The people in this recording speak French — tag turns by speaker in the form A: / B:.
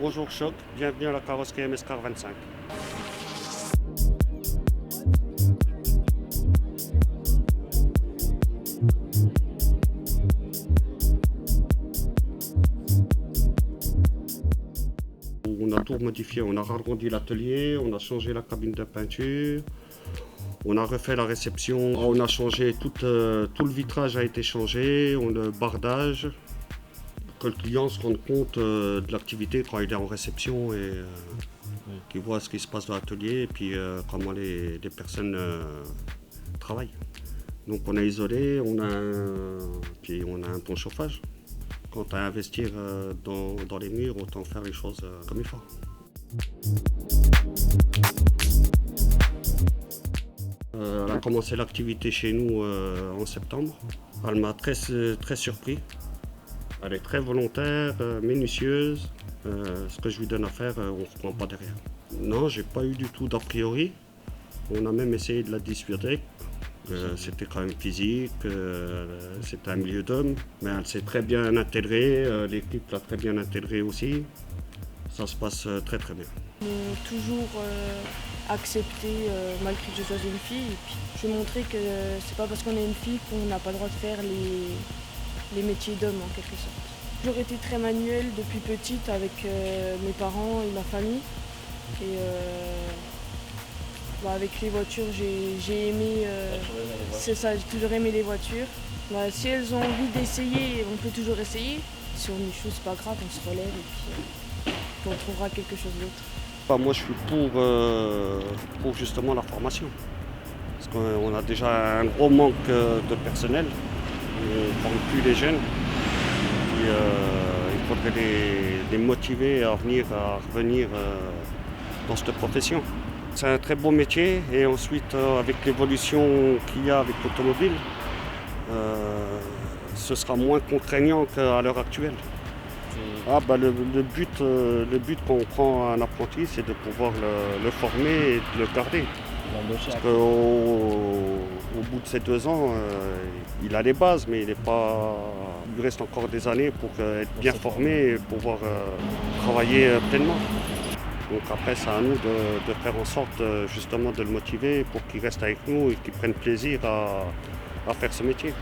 A: Bonjour Choc, bienvenue à la carrosserie MScar 25. On a tout modifié, on a agrandi l'atelier, on a changé la cabine de peinture, on a refait la réception, on a changé tout le vitrage a été changé, on a le bardage, pour que le client se rende compte de l'activité quand il est en réception et qu'il voit ce qui se passe dans l'atelier et puis comment les personnes travaillent. Donc on a isolé, puis on a un bon chauffage. Quant à investir dans les murs, autant faire les choses comme il faut. Elle a commencé l'activité chez nous en septembre. Elle m'a très surpris. Elle est très volontaire, minutieuse. Ce que je lui donne à faire, on ne reprend pas derrière. Non, j'ai pas eu du tout d'a priori. On a même essayé de la dissuader. C'était quand même physique, c'était un milieu d'hommes, mais elle s'est très bien intégrée, l'équipe l'a très bien intégrée aussi. Ça se passe très très bien.
B: Ils m'ont toujours accepté malgré que je sois une fille. Et puis, je montrais que c'est pas parce qu'on est une fille qu'on n'a pas le droit de faire les métiers d'hommes en quelque sorte. J'aurais été très manuelle depuis petite avec mes parents et ma famille. Et avec les voitures, j'ai aimé. C'est ça, j'ai toujours aimé les voitures. Si elles ont envie d'essayer, on peut toujours essayer. Si on échoue, c'est pas grave, on se relève et puis on trouvera quelque chose d'autre.
A: Moi, je suis pour justement la formation. Parce qu'on a déjà un gros manque de personnel. On ne forme plus les jeunes. Et, il faudrait les motiver à revenir dans cette profession. C'est un très beau métier et ensuite avec l'évolution qu'il y a avec l'automobile, ce sera moins contraignant qu'à l'heure actuelle. Le but quand on prend un apprenti, c'est de pouvoir le former et de le garder. Parce qu'au bout de ces 2 ans, il a les bases, mais il lui reste encore des années pour être bien formé et pouvoir travailler pleinement. Donc après, c'est à nous de faire en sorte justement de le motiver pour qu'il reste avec nous et qu'il prenne plaisir à faire ce métier.